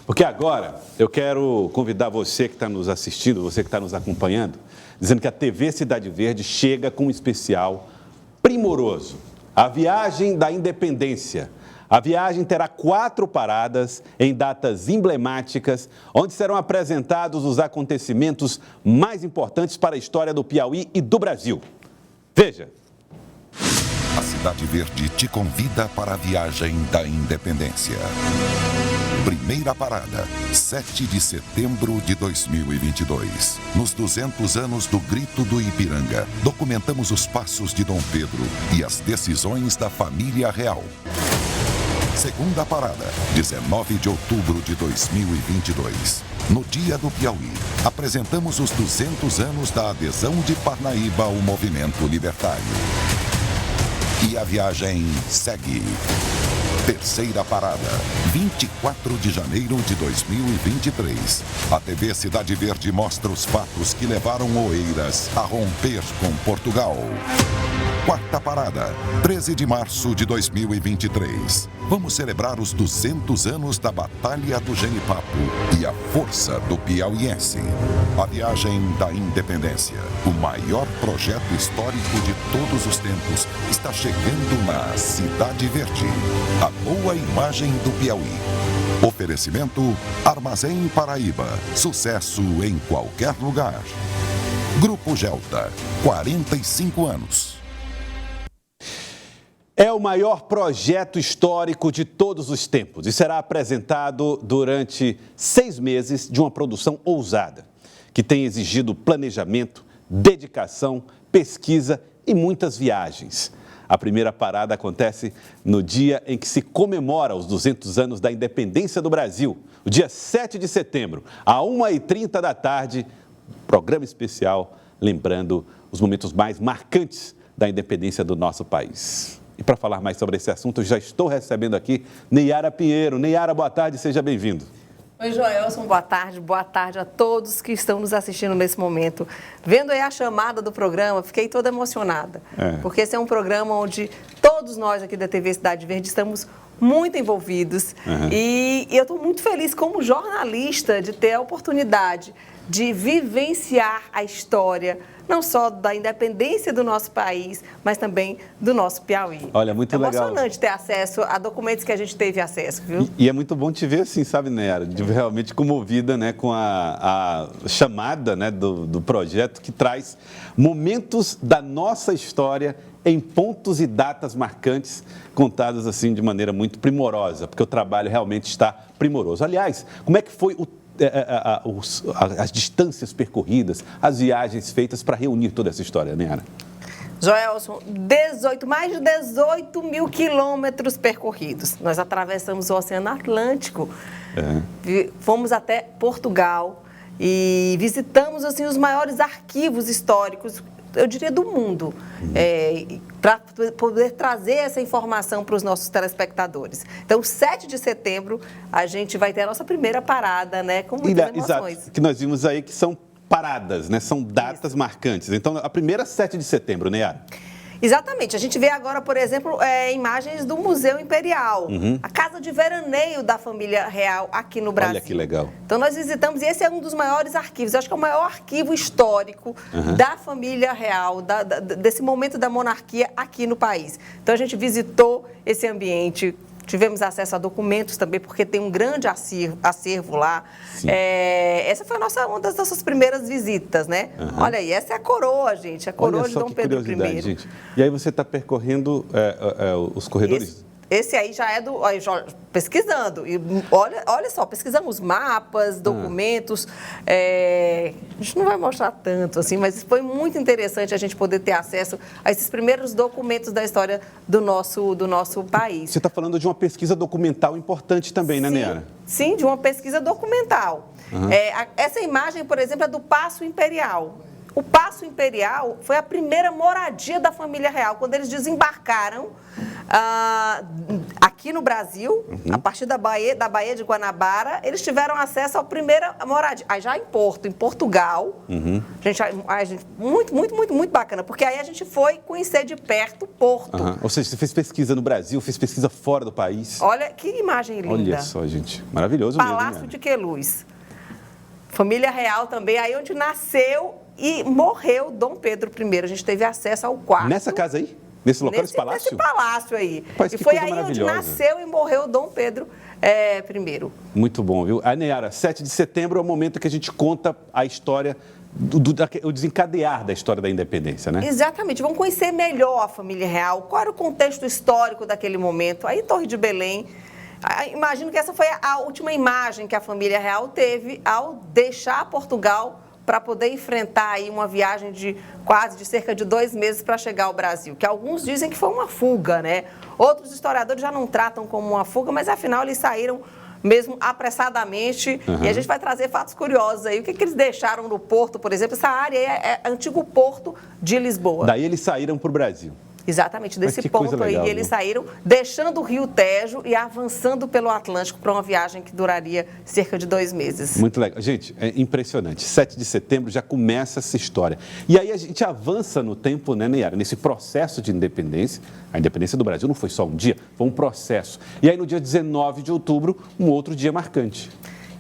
Porque agora eu quero convidar você que está nos assistindo, você que está nos acompanhando, dizendo que a TV Cidade Verde chega com um especial primoroso. A Viagem da Independência. A viagem terá 4 paradas em datas emblemáticas, onde serão apresentados os acontecimentos mais importantes para a história do Piauí e do Brasil. Veja. A Cidade Verde te convida para a Viagem da Independência. Primeira parada, 7 de setembro de 2022. Nos 200 anos do Grito do Ipiranga, documentamos os passos de Dom Pedro e as decisões da família real. Segunda parada, 19 de outubro de 2022. No Dia do Piauí, apresentamos os 200 anos da adesão de Parnaíba ao movimento libertário. E a viagem segue. Terceira parada, 24 de janeiro de 2023. A TV Cidade Verde mostra os fatos que levaram Oeiras a romper com Portugal. Quarta parada, 13 de março de 2023. Vamos celebrar os 200 anos da Batalha do Genipapo e a força do piauiense. A Viagem da Independência, o maior projeto histórico de todos os tempos, está chegando na Cidade Verde. A boa imagem do Piauí. Oferecimento Armazém Paraíba. Sucesso em qualquer lugar. Grupo Gelta, 45 anos. É o maior projeto histórico de todos os tempos e será apresentado durante 6 meses de uma produção ousada, que tem exigido planejamento, dedicação, pesquisa e muitas viagens. A primeira parada acontece no dia em que se comemora os 200 anos da independência do Brasil, o dia 7 de setembro, às 1h30 da tarde, programa especial lembrando os momentos mais marcantes da independência do nosso país. E para falar mais sobre esse assunto, eu já estou recebendo aqui Neyara Pinheiro. Neyara, boa tarde, seja bem-vindo. Oi, Joelson, boa tarde a todos que estão nos assistindo nesse momento. Vendo aí a chamada do programa, fiquei toda emocionada, porque esse é um programa onde todos nós aqui da TV Cidade Verde estamos muito envolvidos e eu estou muito feliz como jornalista de ter a oportunidade de vivenciar a história, não só da independência do nosso país, mas também do nosso Piauí. Olha, muito legal. É emocionante ter acesso a documentos que a gente teve acesso, viu? E é muito bom te ver assim, sabe, Neyara, realmente comovida, né, com a chamada, né, do projeto que traz momentos da nossa história em pontos e datas marcantes, contadas assim de maneira muito primorosa, porque o trabalho realmente está primoroso. Aliás, como é que foi as distâncias percorridas, as viagens feitas para reunir toda essa história, Neyara? Joelson, mais de 18 mil quilômetros percorridos. Nós atravessamos o Oceano Atlântico, fomos até Portugal e visitamos assim, os maiores arquivos históricos, eu diria, do mundo, para poder trazer essa informação para os nossos telespectadores. Então, 7 de setembro, a gente vai ter a nossa primeira parada, né, com muitas emoções. Exato, que nós vimos aí que são paradas, né, são datas marcantes. Então, a primeira é 7 de setembro, Neyara. Exatamente. A gente vê agora, por exemplo, imagens do Museu Imperial, a casa de veraneio da família real aqui no Brasil. Olha que legal. Então, nós visitamos, e esse é um dos maiores arquivos, eu acho que é o maior arquivo histórico da família real, desse momento da monarquia aqui no país. Então, a gente visitou esse ambiente, tivemos acesso a documentos também, porque tem um grande acervo lá. Essa foi uma das nossas primeiras visitas, né? Olha aí, essa é a coroa, gente, a coroa de Dom Pedro I. Gente. E aí você está percorrendo os corredores? Esse aí já é pesquisando. E olha só, pesquisamos mapas, documentos. A gente não vai mostrar tanto, assim, mas foi muito interessante a gente poder ter acesso a esses primeiros documentos da história do nosso país. Você está falando de uma pesquisa documental importante também, né, Neyara? Sim, de uma pesquisa documental. Essa imagem, por exemplo, é do Paço Imperial. O Paço Imperial foi a primeira moradia da família real. Quando eles desembarcaram aqui no Brasil, a partir da Baía de Guanabara, eles tiveram acesso à primeira moradia. Aí já em Portugal, gente, muito bacana, porque aí a gente foi conhecer de perto o Porto. Ou seja, você fez pesquisa no Brasil, fez pesquisa fora do país. Olha que imagem linda. Olha só, gente, maravilhoso Palácio de Queluz. Família real também, aí onde nasceu e morreu Dom Pedro I. A gente teve acesso ao quarto. Nessa casa aí? Nesse local, nesse palácio? Nesse palácio aí. Rapaz, e que foi coisa aí onde maravilhosa. nasceu e morreu Dom Pedro I. Muito bom, viu? A Nayara, 7 de setembro é o momento que a gente conta a história, o desencadear da história da independência, né? Exatamente. Vamos conhecer melhor a família real, qual era o contexto histórico daquele momento. Aí, Torre de Belém. Imagino que essa foi a última imagem que a família real teve ao deixar Portugal para poder enfrentar aí uma viagem de cerca de 2 meses para chegar ao Brasil, que alguns dizem que foi uma fuga, né? Outros historiadores já não tratam como uma fuga, mas afinal eles saíram mesmo apressadamente, e a gente vai trazer fatos curiosos aí. O que eles deixaram no porto, por exemplo? Essa área é antigo porto de Lisboa. Daí eles saíram para o Brasil. Exatamente, desse ponto legal, aí, eles saíram deixando o Rio Tejo e avançando pelo Atlântico para uma viagem que duraria cerca de 2 meses. Muito legal. Gente, é impressionante. 7 de setembro já começa essa história. E aí a gente avança no tempo, né, Nayara, nesse processo de independência. A independência do Brasil não foi só um dia, foi um processo. E aí no dia 19 de outubro, um outro dia marcante.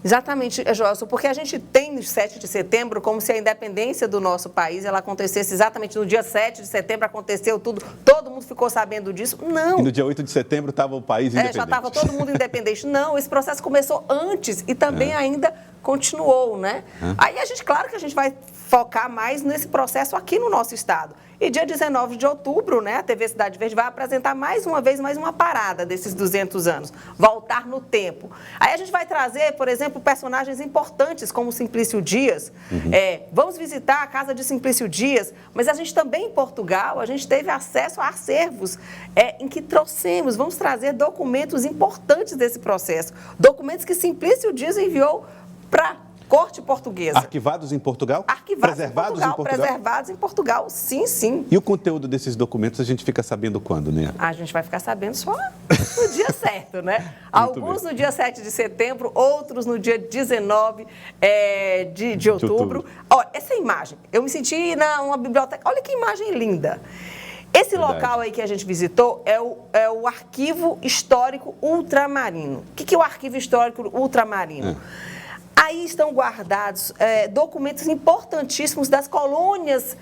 Exatamente, Joelson, porque a gente tem no 7 de setembro como se a independência do nosso país ela acontecesse exatamente no dia 7 de setembro, aconteceu tudo, todo mundo ficou sabendo disso. Não. E no dia 8 de setembro estava o país independente. Já estava todo mundo independente. Não, esse processo começou antes e também ainda continuou, né? Aí claro que a gente vai focar mais nesse processo aqui no nosso estado. E dia 19 de outubro, né, a TV Cidade Verde vai apresentar mais uma parada desses 200 anos, voltar no tempo. Aí a gente vai trazer, por exemplo, personagens importantes como Simplício Dias. Vamos visitar a casa de Simplício Dias, mas a gente também em Portugal, a gente teve acesso a acervos em que vamos trazer documentos importantes desse processo. Documentos que Simplício Dias enviou para corte portuguesa. Arquivados em Portugal? Preservados em Portugal? Preservados em Portugal, sim. E o conteúdo desses documentos a gente fica sabendo quando, né? A gente vai ficar sabendo só no dia certo, né? Alguns no dia 7 de setembro, outros no dia 19 de outubro. Olha, essa imagem, eu me senti numa biblioteca, olha que imagem linda. Esse local aí que a gente visitou é o Arquivo Histórico Ultramarino. O que é o Arquivo Histórico Ultramarino? Aí estão guardados documentos importantíssimos das colônias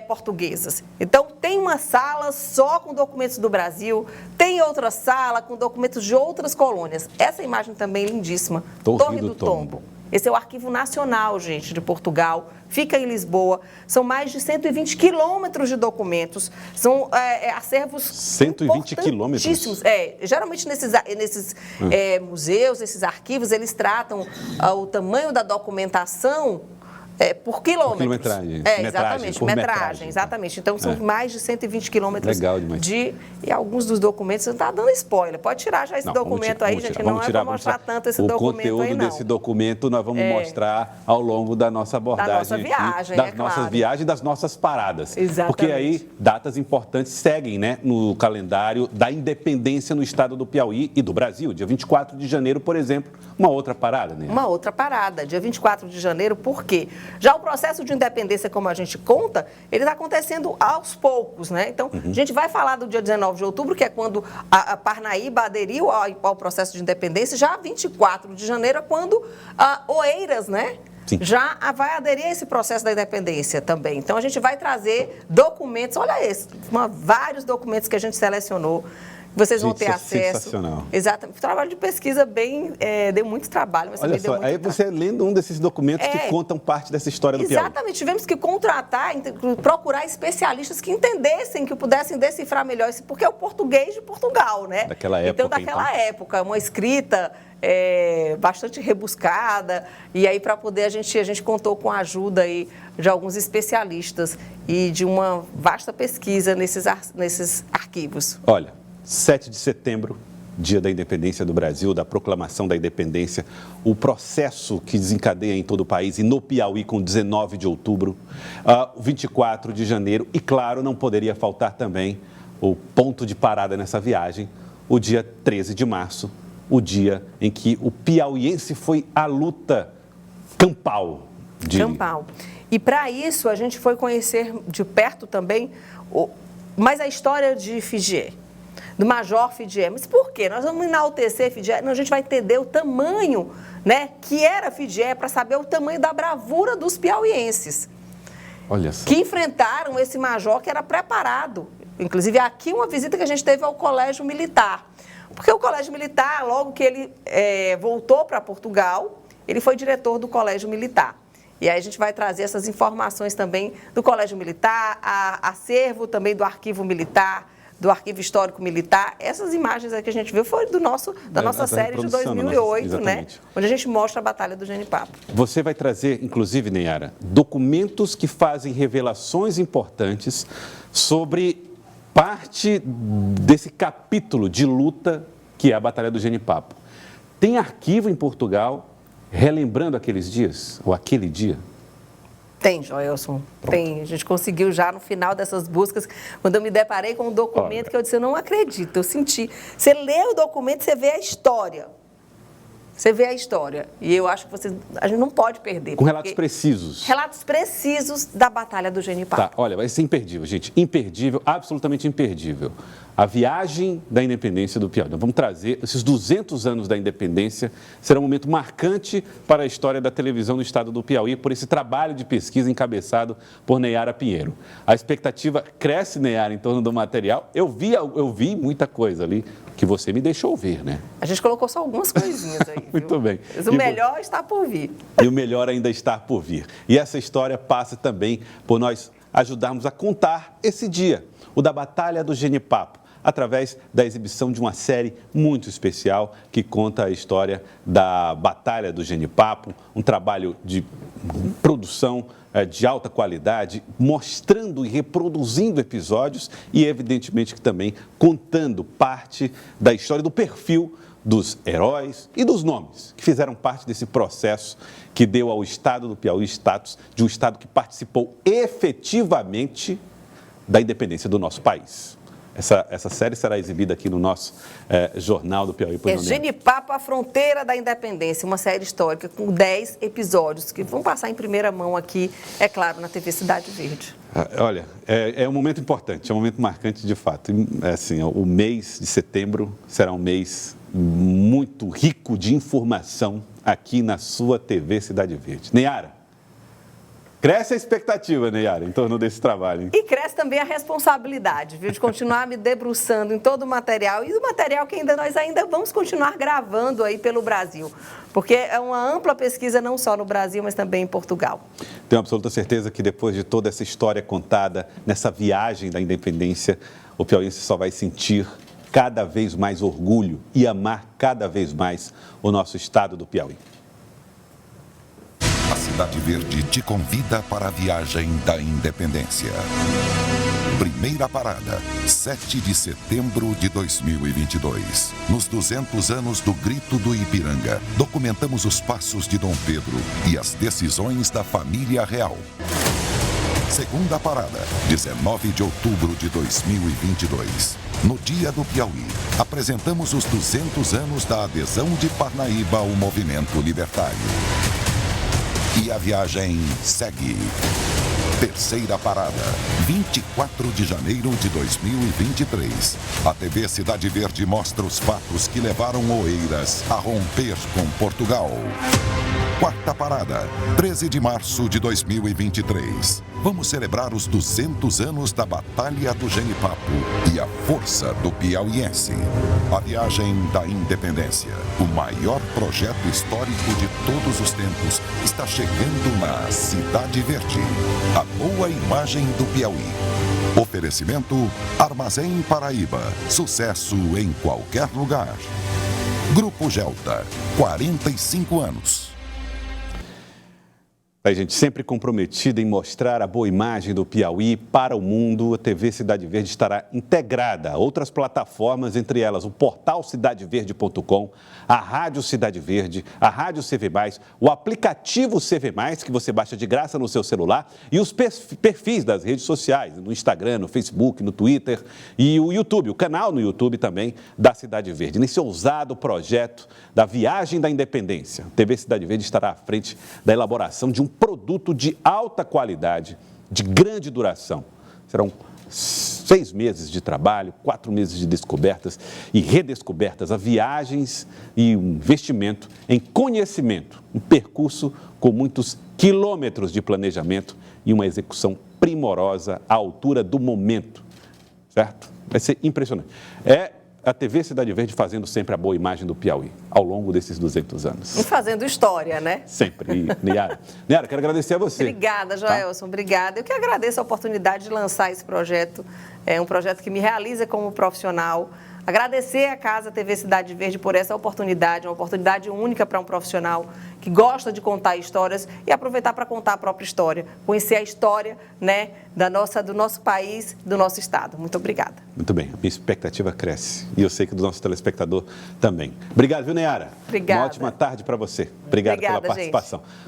portuguesas. Então, tem uma sala só com documentos do Brasil, tem outra sala com documentos de outras colônias. Essa imagem também lindíssima, Torre do Tombo. Esse é o Arquivo Nacional, gente, de Portugal, fica em Lisboa. São mais de 120 quilômetros de documentos, são acervos 120 quilômetros? Geralmente nesses museus, esses arquivos, eles tratam o tamanho da documentação por quilômetros. Quilometragem. Exatamente, metragem, exatamente. Então, são mais de 120 quilômetros. Legal demais. E alguns dos documentos, você está dando spoiler. Pode tirar já esse documento aí, gente, não é para mostrar tanto esse documento aí, não. O conteúdo desse documento nós vamos mostrar ao longo da nossa abordagem. Da nossa viagem, das nossas viagens, das nossas paradas. Exatamente. Porque aí datas importantes seguem, né, no calendário da independência no estado do Piauí e do Brasil. Dia 24 de janeiro, por exemplo, uma outra parada, né? Uma outra parada, dia 24 de janeiro, por quê? Já o processo de independência, como a gente conta, ele está acontecendo aos poucos, né? Então, a gente vai falar do dia 19 de outubro, que é quando a Parnaíba aderiu ao processo de independência. Já 24 de janeiro é quando a Oeiras, né? Sim. Já vai aderir a esse processo da independência também. Então, a gente vai trazer documentos, olha esse, vários documentos que a gente selecionou. Vocês vão ter acesso. Sensacional. Exatamente. Trabalho de pesquisa deu muito trabalho, mas olha também só, deu muito aí você lendo um desses documentos que contam parte dessa história do Piauí. Exatamente. Tivemos que contratar, procurar especialistas que entendessem, que pudessem decifrar melhor isso, porque é o português de Portugal, né? Daquela época. Então, daquela época, uma escrita bastante rebuscada, e aí para poder a gente contou com a ajuda aí de alguns especialistas e de uma vasta pesquisa nesses arquivos. Olha, 7 de setembro, dia da independência do Brasil, da proclamação da independência, o processo que desencadeia em todo o país e no Piauí com 19 de outubro, 24 de janeiro e, claro, não poderia faltar também o ponto de parada nessa viagem, o dia 13 de março, o dia em que o piauiense foi à luta campal. Campal. E para isso a gente foi conhecer de perto também mais a história de Figier, do Major Figier. Mas por quê? Nós vamos enaltecer Figier, a gente vai entender o tamanho, né, que era Figier, para saber o tamanho da bravura dos piauienses. Olha só. Que enfrentaram esse major que era preparado. Inclusive, aqui uma visita que a gente teve ao Colégio Militar. Porque o Colégio Militar, logo que ele voltou para Portugal, ele foi diretor do Colégio Militar. E aí a gente vai trazer essas informações também do Colégio Militar, acervo também do Arquivo Militar, do Arquivo Histórico Militar. Essas imagens aí que a gente viu foi da nossa série de 2008, né? Onde a gente mostra a Batalha do Genipapo. Você vai trazer, inclusive, Neyara, documentos que fazem revelações importantes sobre parte desse capítulo de luta que é a Batalha do Genipapo. Tem arquivo em Portugal relembrando aqueles dias, ou aquele dia? Tem, Joelson, tem. A gente conseguiu já no final dessas buscas, quando eu me deparei com um documento que eu disse, eu não acredito, eu senti. Você lê o documento, você vê a história. Você vê a história. E eu acho que a gente não pode perder. Com relatos precisos. Relatos precisos da Batalha do Genipapo. Tá, olha, vai ser imperdível, gente. Imperdível, absolutamente imperdível. A viagem da independência do Piauí. Nós vamos trazer esses 200 anos da independência. Será um momento marcante para a história da televisão no estado do Piauí, por esse trabalho de pesquisa encabeçado por Neyara Pinheiro. A expectativa cresce, Neyara, em torno do material. Eu vi muita coisa ali que você me deixou ver, né? A gente colocou só algumas coisinhas aí, Muito bem. Mas o melhor está por vir. E o melhor ainda está por vir. E essa história passa também por nós ajudarmos a contar esse dia, o da Batalha do Genipapo, através da exibição de uma série muito especial que conta a história da Batalha do Genipapo, um trabalho de produção de alta qualidade, mostrando e reproduzindo episódios e, evidentemente, que também contando parte da história, do perfil dos heróis e dos nomes que fizeram parte desse processo que deu ao estado do Piauí status de um estado que participou efetivamente da independência do nosso país. Essa série será exibida aqui no nosso Jornal do Piauí. Genipapo, a Fronteira da Independência, uma série histórica com 10 episódios que vão passar em primeira mão aqui, é claro, na TV Cidade Verde. Olha, é um momento importante, é um momento marcante de fato. Assim, o mês de setembro será um mês muito rico de informação aqui na sua TV Cidade Verde. Neyara, cresce a expectativa, Neyara, em torno desse trabalho, hein? E cresce também a responsabilidade, viu, de continuar me debruçando em todo o material e do material que nós ainda vamos continuar gravando aí pelo Brasil, porque é uma ampla pesquisa não só no Brasil, mas também em Portugal. Tenho absoluta certeza que depois de toda essa história contada nessa viagem da independência, o piauiense só vai sentir cada vez mais orgulho e amar cada vez mais o nosso estado do Piauí. A Cidade Verde te convida para a viagem da independência. Primeira parada, 7 de setembro de 2022. Nos 200 anos do Grito do Ipiranga, documentamos os passos de Dom Pedro e as decisões da família real. Segunda parada, 19 de outubro de 2022. No Dia do Piauí, apresentamos os 200 anos da adesão de Parnaíba ao movimento libertário. E a viagem segue. Terceira parada, 24 de janeiro de 2023. A TV Cidade Verde mostra os fatos que levaram Oeiras a romper com Portugal. Quarta parada, 13 de março de 2023. Vamos celebrar os 200 anos da Batalha do Genipapo e a força do piauiense. A viagem da independência, o maior projeto histórico de todos os tempos, está chegando na Cidade Verde. A boa imagem do Piauí. Oferecimento Armazém Paraíba. Sucesso em qualquer lugar. Grupo Gelta, 45 anos. A gente sempre comprometida em mostrar a boa imagem do Piauí para o mundo, a TV Cidade Verde estará integrada a outras plataformas, entre elas o portal cidadeverde.com, a Rádio Cidade Verde, a Rádio CV+, o aplicativo CV+, que você baixa de graça no seu celular, e os perfis das redes sociais, no Instagram, no Facebook, no Twitter e o YouTube, o canal no YouTube também da Cidade Verde. Nesse ousado projeto da Viagem da Independência, a TV Cidade Verde estará à frente da elaboração de um produto de alta qualidade, de grande duração. Serão 6 meses de trabalho, 4 meses de descobertas e redescobertas, a viagens e um investimento em conhecimento, um percurso com muitos quilômetros de planejamento e uma execução primorosa à altura do momento, certo? Vai ser impressionante. É a TV Cidade Verde fazendo sempre a boa imagem do Piauí, ao longo desses 200 anos. E fazendo história, né? Sempre. E, Neyara, quero agradecer a você. Obrigada, Joelson, obrigada. Eu que agradeço a oportunidade de lançar esse projeto. É um projeto que me realiza como profissional. Agradecer à Casa TV Cidade Verde por essa oportunidade, uma oportunidade única para um profissional que gosta de contar histórias e aproveitar para contar a própria história, conhecer a história, né, do nosso país, do nosso estado. Muito obrigada. Muito bem, a minha expectativa cresce e eu sei que do nosso telespectador também. Obrigado, viu, Neyara? Obrigada. Uma ótima tarde para você. Obrigado pela participação. Gente.